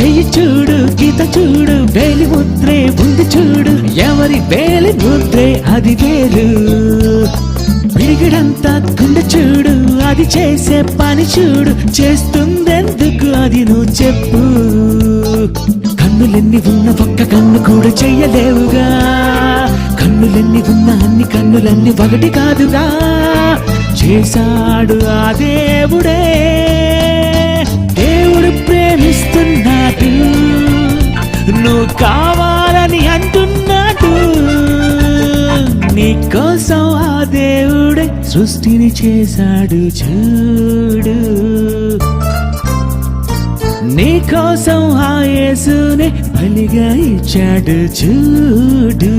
చెయ్యి చూడు గీత చూడు వేలి ముద్రే ఉంది చూడు ఎవరి వేలి ముద్రే అది వేరు విడిగడంతా గుండె చూడు అది చేసే పని చూడు చేస్తుందెందుకు అది నువ్వు చెప్పు కన్నులెన్ని ఉన్న ఒక్క కన్ను కూడా చెయ్యలేవుగా కన్నులెన్ని ఉన్న అన్ని కన్నులన్నీ ఒకటి కాదుగా చేశాడు ఆ దేవుడే దేవుడు ప్రేమిస్తున్నాడు నువ్వు కావాలని అంటున్నాడు నీకోసం ఆ దేవుడే సృష్టిని చేశాడు చూడు నీకోసం ఆ యేసునే బలిగా ఇచ్చాడు చూడు